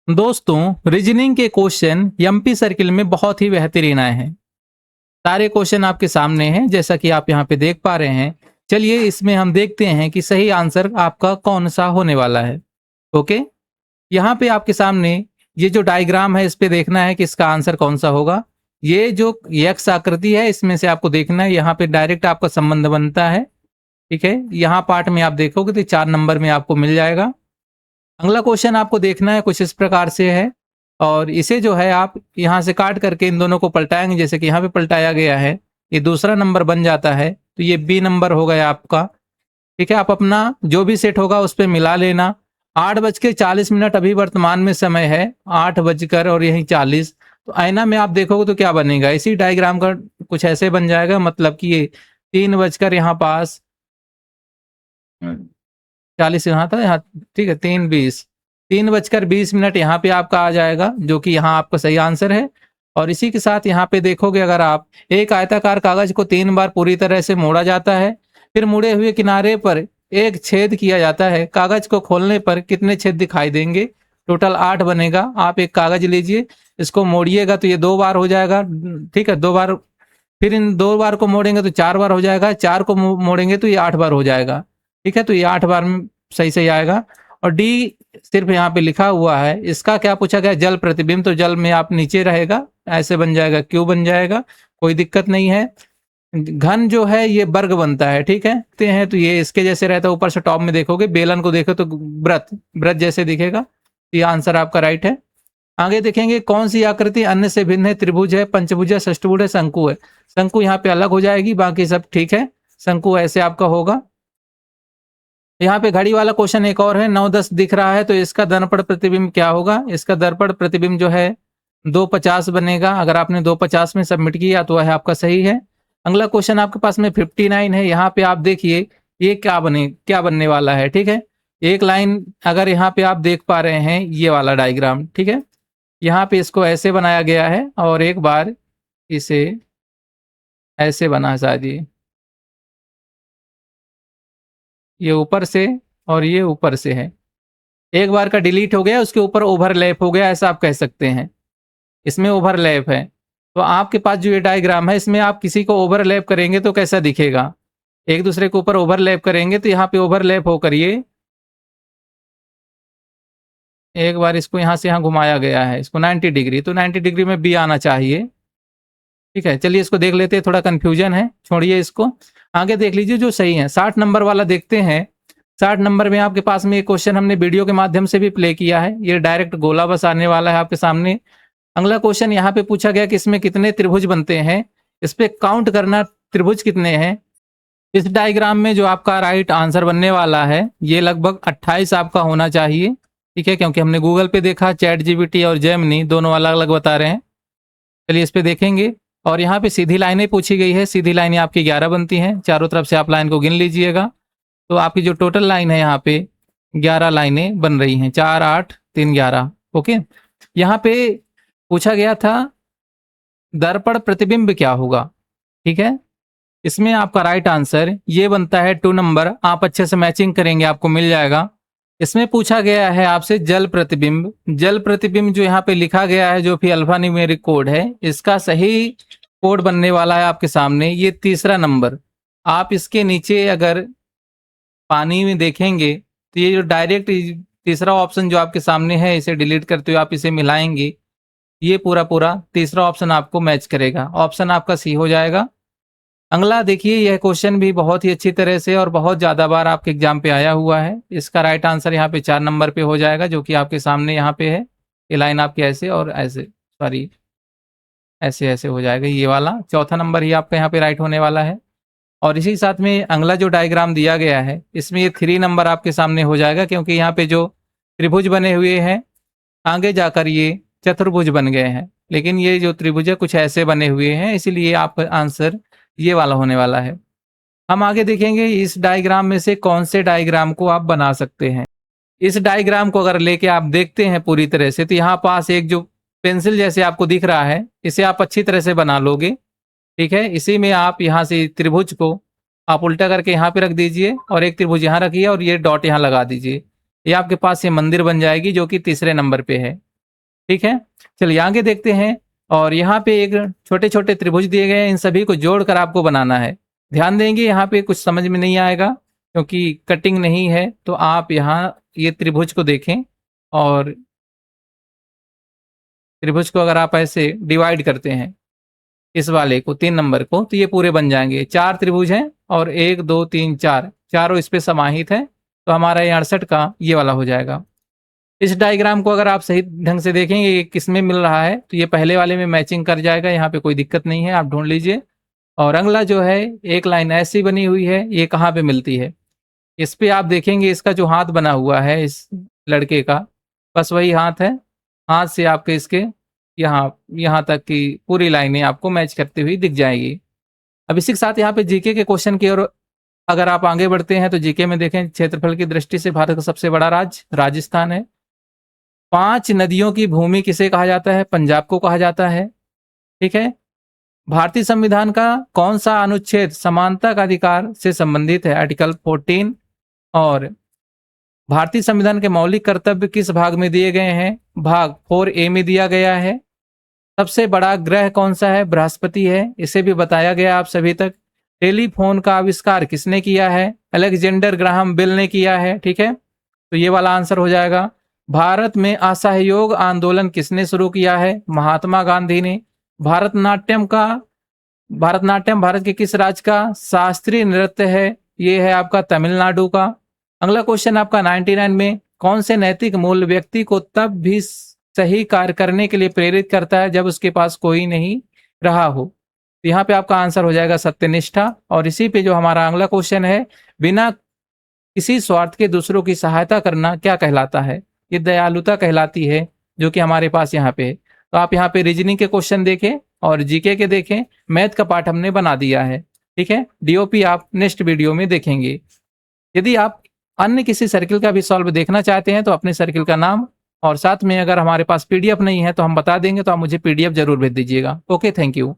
दोस्तों, रीजनिंग के question MP circle में बहुत ही बेहतरीन आए हैं। सारे क्वेश्चन आपके सामने हैं जैसा कि आप यहाँ पे देख पा रहे हैं। चलिए इसमें हम देखते हैं कि सही आंसर आपका कौन सा होने वाला है। ओके, यहाँ पे आपके सामने ये जो डायग्राम है इस पे देखना है कि इसका आंसर कौन सा होगा। ये जो एक्स आकृति है इसमें से आपको देखना है, यहाँ पे डायरेक्ट आपका संबंध बनता है। ठीक है, यहाँ पार्ट में आप देखोगे तो 4 नंबर में आपको मिल जाएगा। अगला क्वेश्चन आपको देखना है कुछ इस प्रकार से है, और इसे जो है आप यहाँ से काट करके इन दोनों को पलटाएंगे, जैसे कि यहाँ पे पलटाया गया है, ये दूसरा नंबर बन जाता है, तो ये बी नंबर हो गया आपका। ठीक है, आप अपना जो भी सेट होगा उस पर मिला लेना। 8:40 अभी वर्तमान में समय है, 8 बजकर और यही 40। तो आईना में आप देखोगे तो क्या बनेगा, इसी डायग्राम का कुछ ऐसे बन जाएगा, मतलब कि ये 3 बजकर यहाँ पास 40 यहाँ था, यहाँ ठीक है 3:20, 3:20 यहाँ पे आपका आ जाएगा, जो कि यहाँ आपका सही आंसर है। और इसी के साथ यहाँ पे देखोगे, अगर आप एक आयताकार कागज को 3 बार पूरी तरह से मोड़ा जाता है, फिर मुड़े हुए किनारे पर एक छेद किया जाता है, कागज को खोलने पर कितने छेद दिखाई देंगे? टोटल 8 बनेगा। आप एक कागज लीजिए, इसको मोड़िएगा तो ये 2 बार हो जाएगा। ठीक है, 2 बार, फिर इन 2 बार को मोड़ेंगे तो 4 बार हो जाएगा, 4 को मोड़ेंगे तो ये 8 बार हो जाएगा। ठीक है, तो ये 8 बार में सही सही आएगा। और डी सिर्फ यहाँ पे लिखा हुआ है, इसका क्या पूछा गया? जल प्रतिबिंब, तो जल में आप नीचे रहेगा, ऐसे बन जाएगा, क्यू बन जाएगा, कोई दिक्कत नहीं है। घन जो है ये वर्ग बनता है, ठीक है, तो ये इसके जैसे रहता है, ऊपर से टॉप में देखोगे, बेलन को देखो तो व्रत व्रत जैसे दिखेगा। ये आंसर आपका राइट है। आगे देखेंगे कौन सी आकृति अन्य से भिन्न है? त्रिभुज है, पंचभुज है, षष्ठभुज है, शंकु है। शंकु यहाँ पे अलग हो जाएगी, बाकी सब ठीक है। शंकु ऐसे आपका होगा। यहाँ पे घड़ी वाला क्वेश्चन एक और है, 9:10 दिख रहा है, तो इसका दर्पण प्रतिबिंब क्या होगा? इसका दर्पण प्रतिबिंब जो है 2:50 बनेगा। अगर आपने 2:50 में सबमिट किया तो वह आपका सही है। अगला क्वेश्चन आपके पास में 59 है। यहाँ पे आप देखिए ये क्या बनने वाला है। ठीक है, एक लाइन अगर यहाँ पे आप देख पा रहे हैं, ये वाला डायग्राम, ठीक है, यहाँ पे इसको ऐसे बनाया गया है, और एक बार इसे ऐसे बना शायद, ये ऊपर से और ये ऊपर से है, एक बार का डिलीट हो गया, उसके ऊपर ओवरलैप हो गया, ऐसा आप कह सकते हैं। इसमें ओवरलैप है, तो आपके पास जो ये डायग्राम है इसमें आप किसी को ओवरलैप करेंगे तो कैसा दिखेगा? एक दूसरे के ऊपर ओवरलैप करेंगे तो यहाँ पे ओवरलैप होकर ये एक बार इसको यहाँ से यहाँ घुमाया गया है, इसको 90 डिग्री, तो 90 डिग्री में बी आना चाहिए। ठीक है, चलिए इसको देख लेते हैं, थोड़ा कंफ्यूजन है, छोड़िए इसको, आगे देख लीजिए जो सही है। 60 नंबर वाला देखते हैं। 60 नंबर में आपके पास में एक क्वेश्चन हमने वीडियो के माध्यम से भी प्ले किया है, ये डायरेक्ट गोला बस आने वाला है आपके सामने। अगला क्वेश्चन यहाँ पे पूछा गया कि इसमें कितने त्रिभुज बनते हैं, इस पे काउंट करना त्रिभुज कितने हैं। इस डायग्राम में जो आपका राइट आंसर बनने वाला है ये लगभग 28 आपका होना चाहिए। ठीक है, क्योंकि हमने गूगल पे देखा, चैट जीपीटी और जेमिनी दोनों अलग अलग बता रहे हैं। चलिए इस पे देखेंगे, और यहाँ पे सीधी लाइनें पूछी गई है, सीधी लाइनें आपकी 11 बनती हैं, चारों तरफ से आप लाइन को गिन लीजिएगा, तो आपकी जो टोटल लाइन है यहाँ पे 11 लाइनें बन रही हैं, 4 8 3 11। ओके, यहाँ पे पूछा गया था दर्पण प्रतिबिंब क्या होगा। ठीक है, इसमें आपका राइट आंसर ये बनता है 2 नंबर, आप अच्छे से मैचिंग करेंगे आपको मिल जाएगा। इसमें पूछा गया है आपसे जल प्रतिबिंब। जल प्रतिबिंब जो यहाँ पे लिखा गया है, जो भी अल्फा न्यूमेरिक कोड है, इसका सही कोड बनने वाला है आपके सामने ये तीसरा नंबर। आप इसके नीचे अगर पानी में देखेंगे तो ये जो डायरेक्ट तीसरा ऑप्शन जो आपके सामने है, इसे डिलीट करते हुए आप इसे मिलाएंगे, ये पूरा पूरा तीसरा ऑप्शन आपको मैच करेगा, ऑप्शन आपका सी हो जाएगा। अगला देखिए, यह क्वेश्चन भी बहुत ही अच्छी तरह से और बहुत ज़्यादा बार आपके एग्जाम पे आया हुआ है। इसका राइट आंसर यहाँ पे 4 नंबर पे हो जाएगा, जो कि आपके सामने यहाँ पे है। ये लाइन आपकी ऐसे और ऐसे, सॉरी ऐसे ऐसे हो जाएगा, ये वाला चौथा नंबर ही आपका यहाँ पे राइट होने वाला है। और इसी साथ में अगला जो डायग्राम दिया गया है इसमें ये 3 नंबर आपके सामने हो जाएगा, क्योंकि यहाँ पे जो त्रिभुज बने हुए हैं आगे जाकर ये चतुर्भुज बन गए हैं, लेकिन ये जो त्रिभुज है कुछ ऐसे बने हुए हैं, इसीलिए आपका आंसर ये वाला होने वाला है। हम आगे देखेंगे इस डायग्राम में से कौन से डायग्राम को आप बना सकते हैं। इस डायग्राम को अगर लेके आप देखते हैं पूरी तरह से, तो यहाँ पास एक जो पेंसिल जैसे आपको दिख रहा है, इसे आप अच्छी तरह से बना लोगे। ठीक है, इसी में आप यहाँ से त्रिभुज को आप उल्टा करके यहाँ पे रख दीजिए, और एक त्रिभुज यहाँ रखिए, और ये डॉट यहाँ लगा दीजिए, ये आपके पास ये मंदिर बन जाएगी, जो कि तीसरे नंबर पे है। ठीक है, चलिए आगे देखते हैं। और यहाँ पे एक छोटे छोटे त्रिभुज दिए गए हैं, इन सभी को जोड़कर आपको बनाना है। ध्यान देंगे यहाँ पे कुछ समझ में नहीं आएगा क्योंकि कटिंग नहीं है, तो आप यहाँ ये त्रिभुज को देखें और त्रिभुज को अगर आप ऐसे डिवाइड करते हैं इस वाले को 3 नंबर को, तो ये पूरे बन जाएंगे। 4 त्रिभुज हैं और 1 2 3 4 चारों इस पे समाहित है, तो हमारा ये 68 का ये वाला हो जाएगा। इस डायग्राम को अगर आप सही ढंग से देखेंगे ये किस में मिल रहा है, तो ये पहले वाले में मैचिंग कर जाएगा, यहाँ पे कोई दिक्कत नहीं है, आप ढूंढ लीजिए। और अगला जो है एक लाइन ऐसी बनी हुई है, ये कहाँ पे मिलती है, इस पे आप देखेंगे इसका जो हाथ बना हुआ है इस लड़के का, बस वही हाथ है। हाथ से आपके इसके यहाँ तक की पूरी लाइनें आपको मैच करती हुई दिख जाएगी। अब इसी के साथ यहाँ पे जीके के क्वेश्चन की ओर अगर आप आगे बढ़ते हैं, तो जीके में देखें क्षेत्रफल की दृष्टि से भारत का सबसे बड़ा राज्य राजस्थान है। 5 नदियों की भूमि किसे कहा जाता है, पंजाब को कहा जाता है। ठीक है, भारतीय संविधान का कौन सा अनुच्छेद समानता का अधिकार से संबंधित है, आर्टिकल 14। और भारतीय संविधान के मौलिक कर्तव्य किस भाग में दिए गए हैं, भाग 4A में दिया गया है। सबसे बड़ा ग्रह कौन सा है, बृहस्पति है, इसे भी बताया गया आप सभी तक। टेलीफोन का आविष्कार किसने किया है, अलेक्जेंडर ग्राहम बेल ने किया है। ठीक है, तो ये वाला आंसर हो जाएगा। भारत में असहयोग आंदोलन किसने शुरू किया है, महात्मा गांधी ने। भारतनाट्यम भारत के किस राज्य का शास्त्रीय नृत्य है, ये है आपका तमिलनाडु का। अगला क्वेश्चन आपका 99 में, कौन से नैतिक मूल्य व्यक्ति को तब भी सही कार्य करने के लिए प्रेरित करता है जब उसके पास कोई नहीं रहा हो। तो यहाँ पे आपका आंसर हो जाएगा सत्यनिष्ठा। और इसी पे जो हमारा अगला क्वेश्चन है, बिना किसी स्वार्थ के दूसरों की सहायता करना क्या कहलाता है, ये दयालुता कहलाती है, जो कि हमारे पास यहाँ पे है। तो आप यहाँ पे रीजनिंग के क्वेश्चन देखें और जीके के देखें, मैथ का पार्ट हमने बना दिया है। ठीक है, डीओपी आप नेक्स्ट वीडियो में देखेंगे। यदि आप अन्य किसी सर्किल का भी सॉल्व देखना चाहते हैं, तो अपने सर्किल का नाम और साथ में अगर हमारे पास पीडीएफ नहीं है तो हम बता देंगे, तो आप मुझे पीडीएफ जरूर भेज दीजिएगा। Okay, thank you.